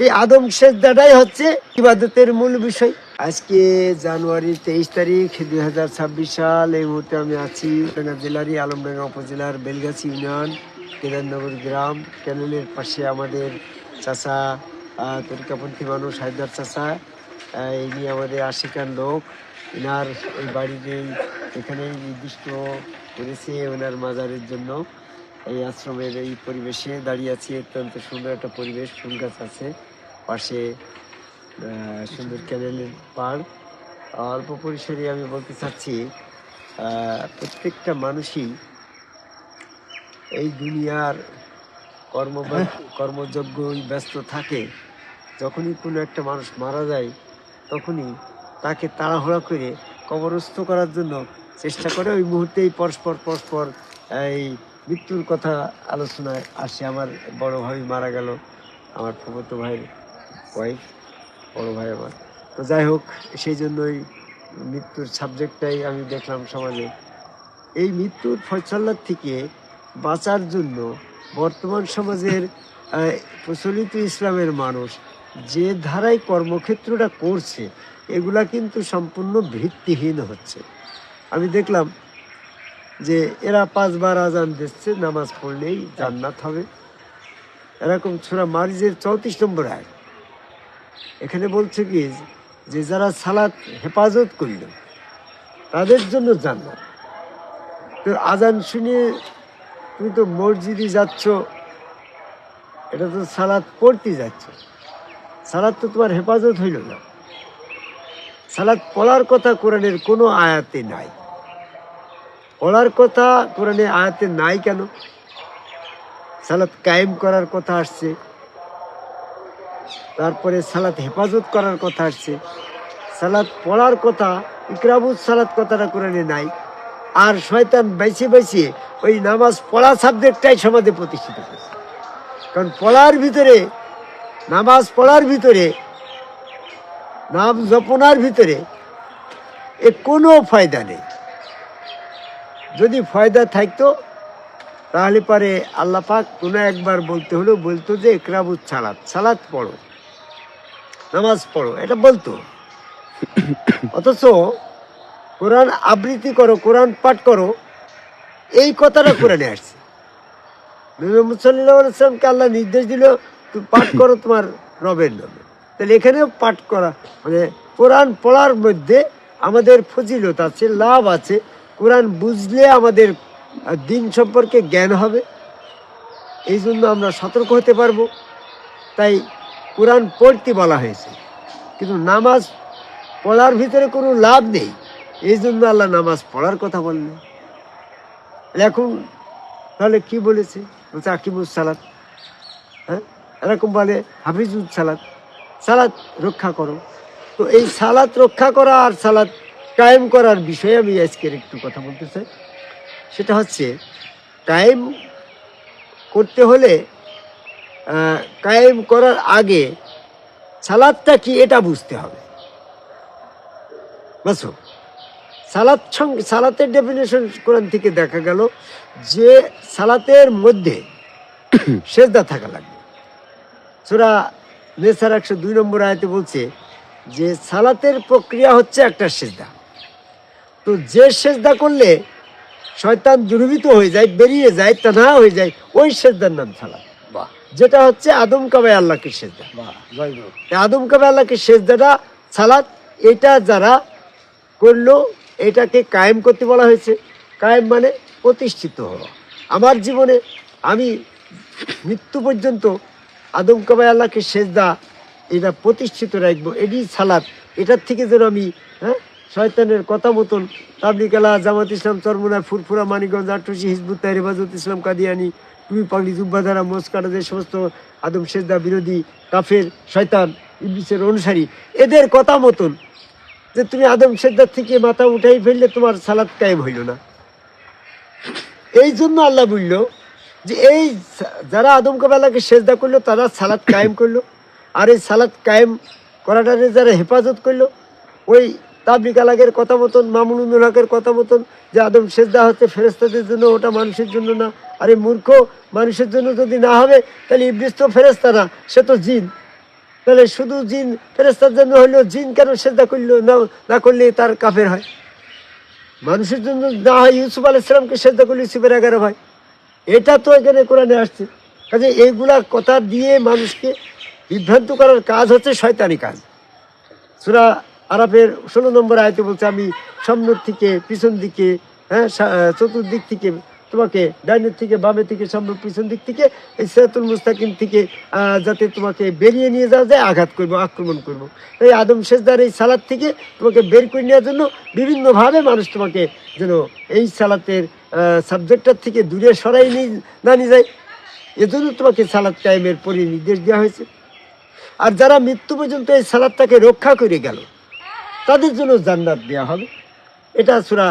এই আদম সেজদাটাই হচ্ছে ইবাদতের মূল বিষয়। আজকে জানুয়ারি 23 তারিখ 2026 সাল। এই মুহূর্তে আমি আছি জেলারই আলমডাঙ্গা উপজেলার বেলগাছি ইউনিয়ন কেদারনগর গ্রাম। ক্যানেলের পাশে আমাদের চাচা, তরিকাপন্থী মানুষ হায়দার চাচা, ইনি আমাদের আশিকার লোক। এনার এই বাড়িতেই এখানেই নির্দিষ্ট করেছে ওনার মাজারের জন্য। এই আশ্রমের এই পরিবেশে দাঁড়িয়ে আছি। অত্যন্ত সুন্দর একটা পরিবেশ, ফুল গাছ আছে পাশে, সুন্দর ক্যানেলের পাড়। অল্প পরিসরে আমি বলতে চাচ্ছি, প্রত্যেকটা মানুষই এই দুনিয়ার কর্মযোগ্য ব্যস্ত থাকে। যখনই কোনো একটা মানুষ মারা যায় তখনই তাকে তাড়াহুড়া করে কবরস্থ করার জন্য চেষ্টা করে। ওই মুহূর্তেই পরস্পর এই মৃত্যুর কথা আলোচনায় আসে। আমার বড় ভাই মারা গেল, আমার ফুফাতো ভাইয়ের ওয়াইফ, বড় ভাই আমার। তো যাই হোক, সেই জন্যই মৃত্যুর সাবজেক্টটাই আমি দেখলাম সমাজে। এই মৃত্যুর ফয়সালার থেকে বাঁচার জন্য বর্তমান সমাজের প্রচলিত ইসলামের মানুষ যে ধারায় কর্মক্ষেত্রটা করছে, এগুলা কিন্তু সম্পূর্ণ ভিত্তিহীন হচ্ছে। আমি দেখলাম যে এরা 5 বার আজান দিচ্ছে, নামাজ পড়লেই জান্নাত হবে। এরকম সূরা মারিজের 34 নম্বর আয়াত এখানে বলছে কি, যে যারা সালাত হেফাজত করল তাদের জন্য জান্নাত। তো আজান শুনে তুমি তো মসজিদে যাচ্ছ, এটা তো সালাত পড়তে যাচ্ছ, সালাত তো তোমার হেফাজত হইল না। সালাত পড়ার কথা কোরআনের কোনো আয়াতে নাই। পড়ার কথা কোরআনে আয়াতে নাই কেন? সালাত কায়েম করার কথা আসছে, তারপরে সালাত হেফাজত করার কথা আসছে। সালাত পড়ার কথা, ইকরাবুস সালাত কথাটা কোরআনে নাই। আর শয়তান বাইছে ওই নামাজ পড়া সাবজেক্টটাই সমাজে প্রতিষ্ঠিত করেছে। কারণ পড়ার ভিতরে, নামাজ পড়ার ভিতরে, নাম জপনার ভিতরে এ কোনো ফায়দা নেই। যদি ফায়দা থাকতো তাহলে পরে আল্লাহ পাক কোনো একবার বলতো যে ইকরাবুস সালাত, সালাত পড়ো, নামাজ পড়ো, এটা বলতো। অথচ কোরআন আবৃত্তি করো, কোরআন পাঠ করো, এই কথাটা কোরআনে আসছে। নবী মুহাম্মদ সাল্লাল্লাহু আলাইহি ওয়াসাল্লামকে আল্লাহ নির্দেশ দিল, তুমি পাঠ করো তোমার রবের নামে। তাহলে এখানেও পাঠ করা মানে কোরআন পড়ার মধ্যে আমাদের ফজিলত আছে, লাভ আছে। কোরআন বুঝলে আমাদের দিন সম্পর্কে জ্ঞান হবে, এই জন্য আমরা সতর্ক হতে পারবো। তাই কোরআন পড়তে বলা হয়েছে, কিন্তু নামাজ পড়ার ভিতরে কোনো লাভ নেই, এই জন্য আল্লাহ নামাজ পড়ার কথা বললেন। এখন তাহলে কি বলেছে? বলছে আকিমুস সালাত, হ্যাঁ, এরকম বলে হাফিজুস সালাত, সালাত রক্ষা করো। তো এই সালাত রক্ষা করা আর সালাত কায়েম করার বিষয়ে আমি আজকের একটু কথা বলতে চাই। সেটা হচ্ছে, কায়েম করতে হলে কায়েম করার আগে সালাতটা কি এটা বুঝতে হবে। বুঝছো, সালাতের ডেফিনেশন কোরআন থেকে দেখা গেল যে সালাতের মধ্যে সেজদা থাকা লাগবে। সূরা নেসার 102 নম্বর আয়াতে বলছে যে সালাতের প্রক্রিয়া হচ্ছে একটা সেজদা। তো যে সেজদা করলে শয়তান দুর্বৃত্ত হয়ে যায়, বেরিয়ে যায়, তানহা হয়ে যায়, ওই সেজদার নাম সালাত। যেটা হচ্ছে আদম কাবায় আল্লাহকে সেজদা। আদম কাবায় আল্লাহকে সেজদাটা সালাত। এটা যারা করলো এটাকে কায়েম করতে বলা হয়েছে। কায়েম মানে প্রতিষ্ঠিত হওয়া। আমার জীবনে আমি মৃত্যু পর্যন্ত আদম কাবায় আল্লাহকে সেজদা এটা প্রতিষ্ঠিত রাখবো, এটি সালাত। এটার থেকে যেন আমি শয়তানের কথা মতন তাবলিগ আলা, জামাত ইসলাম, চরমোনাই, ফুরফুরা, মানিকগঞ্জ, আটরশি, হিজবুত তাহরির, হেফাজত ইসলাম, কাদিয়ানি, টুপি পাগড়ি, জুব্বাধারা, মোসকাটা, যে সমস্ত আদম সেজদা বিরোধী কাফের, শয়তান, ইবলিসের অনুসারী, এদের কথা মতন যে তুমি আদম সেজদার থেকে মাথা উঠাই ফেললে তোমার সালাত কায়েম হইল না। এই জন্য আল্লাহ বলল যে এই যারা আদম কাবালাকে সেজদা করলো তারা সালাত কায়েম করলো। আর এই সালাত কায়েম করাটারে যারা হেফাজত করলো, ওই তাবলিগ আলাগের কথা মতন, মামুনুল হকের কথা মতন, যে আদম সেজদা হচ্ছে ফেরেশতাদের জন্য, ওটা মানুষের জন্য না। আরে মূর্খ, মানুষের জন্য যদি না হবে তাহলে ইবলিস তো ফেরেশতা না, সে তো জিন। তাহলে শুধু জিন ফেরেশতার জন্য হইলো, জিন কেন সেজদা করলো না, না করলে তার কাফের হয়? মানুষের জন্য না হয়, ইউসুফ আলাইহিস সালামকে সেজদা করলে ইউসুফের 11 ভাই, এটা তো এখানে কোরআনে আসছে। কাজে এইগুলা কথা দিয়ে মানুষকে বিভ্রান্ত করার কাজ হচ্ছে শয়তানি কাজ। সূরা আরাফের 16 নম্বর আয়াতে বলছে, আমি সামনের থেকে পিছন দিকে, হ্যাঁ, চতুর্দিক থেকে তোমাকে, ডাইনের থেকে বামে থেকে সামনে পিছন দিক থেকে, এই সিরাতুল মুস্তাকিম থেকে যাতে তোমাকে বেরিয়ে নিয়ে যাওয়া যায়, আঘাত করবো, আক্রমণ করবো। এই আদম সেজদার এই সালাত থেকে তোমাকে বের করে নেওয়ার জন্য বিভিন্নভাবে মানুষ তোমাকে যেন এই সালাতের সাবজেক্টটার থেকে দূরে সরাই না নিয়ে যায়, এজন্য তোমাকে সালাত কায়েমের নির্দেশ দেওয়া হয়েছে। আর যারা মৃত্যু পর্যন্ত এই সালাতটাকে রক্ষা করে গেল, তাদের জন্য জান্নাত দেওয়া হবে। এটা সূরা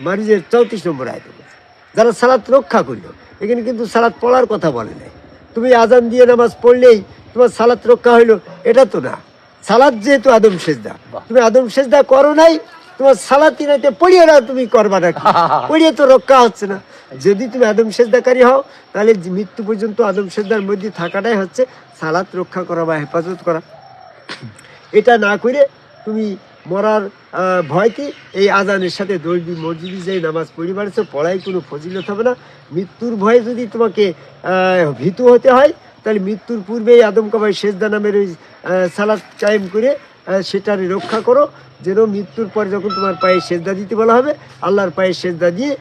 মারিজের 34 নম্বর আয়াতে বলছে, যারা সালাত রক্ষা করলো। এখানে কিন্তু সালাত পড়ার কথা বলে নাই। তুমি আজান দিয়ে নামাজ পড়লেই তোমার সালাত রক্ষা হইলো, এটা তো না। সালাত যেহেতু আদম সেজদা, তুমি আদম সেজদা করো নাই, তোমার সালাতই নাইতে পড়িয়ে না, তুমি করবা না, পড়িয়ে তো রক্ষা হচ্ছে না। যদি তুমি আদম সেজদাকারী হও, তাহলে মৃত্যু পর্যন্ত আদম সেজদার মধ্যে থাকাটাই হচ্ছে সালাত রক্ষা করা বা হেফাজত করা। এটা না করে তুমি মরার ভয়তে এই আজানের সাথে দৌড়বি, মসজিদে যাই নামাজ পড়ি পারছো, পড়াই কোনো ফজিলত হবে না। মৃত্যুর ভয়ে যদি তোমাকে ভীতু হতে হয়, তাহলে মৃত্যুর পূর্বেই আদম কাবাই সেজদা নামের ওই সালাত কায়েম করে সেটার রক্ষা করো, যেন মৃত্যুর পর যখন তোমার পায়ে সেজদা দিতে বলা হবে, আল্লাহর পায়ে সেজদা দিয়ে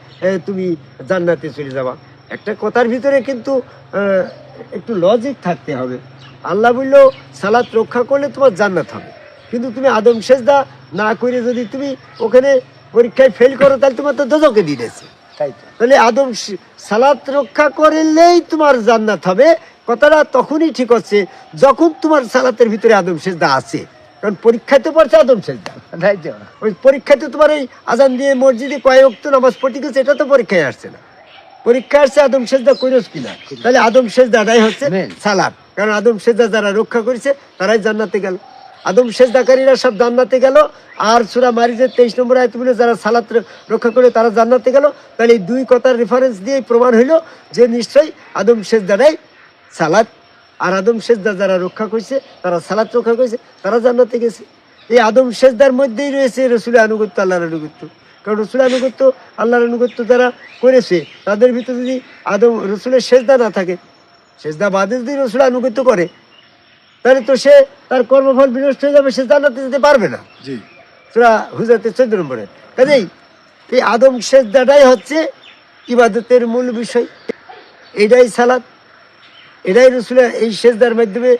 তুমি জান্নাতে চলে যাবা। একটা কথার ভিতরে কিন্তু একটু লজিক থাকতে হবে। আল্লাহ বললো সালাত রক্ষা করলে তোমার জান্নাত হবে, কিন্তু তুমি আদম সেজদা না করে যদি তুমি ওখানে পরীক্ষায় ফেল করো, তাহলে তোমার তো দোজকে দিয়ে দিয়েছে। তাহলে আদম সালাত রক্ষা করলেই তোমার জান্নাত হবে, কথাটা তখনই ঠিক হচ্ছে যখন তোমার সালাতের ভিতরে আদম সেজদা আছে। কারণ পরীক্ষায় তো পড়ছে আদম সেজদা, ওই পরীক্ষায় তো তোমার এই আজান দিয়ে মসজিদে কয়েক ওয়াক্ত নামাজ পড়তে গেছে, এটা তো পরীক্ষায় আসছে না। পরীক্ষা আসছে আদম সেজদা করিস কিনা, তাহলে আদম সেজদাটাই হচ্ছে সালাত। কারণ আদম সেজদা যারা রক্ষা করেছে তারাই জান্নাতে গেল, আদম সেজদাকারীরা সব জান্নাতে গেল। আর সূরা মারিজের 23 নম্বর আয়াত বলে যারা সালাত রক্ষা করে তারা জান্নাতে গেল। তাহলে এই দুই কথার রেফারেন্স দিয়ে প্রমাণ হইল যে নিশ্চয়ই আদম সেজদাটাই সালাত। আর আদম সেজদা যারা রক্ষা করছে, তারা সালাত রক্ষা করছে, তারা জান্নাতে গেছে। এই আদম সেজদার মধ্যেই রয়েছে রসুলের আনুগত্য, আল্লাহর আনুগত্য। কারণ রসুলের আনুগত্য, আল্লাহর আনুগত্য যারা করেছে, তাদের ভিতরে যদি আদম রসুলের সেজদা না থাকে, সেজদা বাদে যদি রসুলের আনুগত্য করে, তাহলে তো সে তার কর্মফল বিনষ্ট হয়ে যাবে, সে জান্নাতে যেতে পারবে না। সূরা হুজরাতের 14 নম্বরে। কাজেই এই আদম সেজদাটাই হচ্ছে ইবাদতের মূল বিষয়, এটাই সালাত, এটাই রসুলের এই সেজদার মাধ্যমে,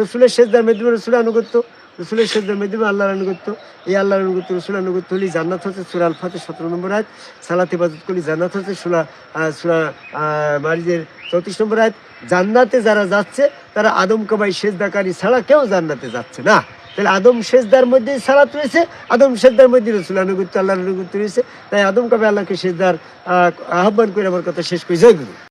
রসুলের সেজদার মাধ্যমে রসুলের আনুগত্য, রসুলের সেজদার মাধ্যমে আল্লাহর আনুগত্য। এই আল্লাহর আনুগত্য, রসুলের আনুগত্য হলেই জান্নাত হচ্ছে। সূরা আল ফাতির 17 নম্বর আয়াত। সালাত ইবাদত করলে জান্নাত হচ্ছে। সূরা মারিজের 34 নম্বর আয়াত। জান্নাতে যারা যাচ্ছে তারা আদম কাবাই সেজদাকারী ছাড়া কেউ জান্নাতে যাচ্ছে না। তাহলে আদম সেজদার মধ্যে সালাত রয়েছে, আদম সেজদার মধ্যে রসুল আনুগত্য, আল্লাহর আনুগত্য রয়েছে। তাই আদম কাবাই আল্লাহকে সেজদার আহ্বান করে আমার কথা শেষ করি। জয় গুরু।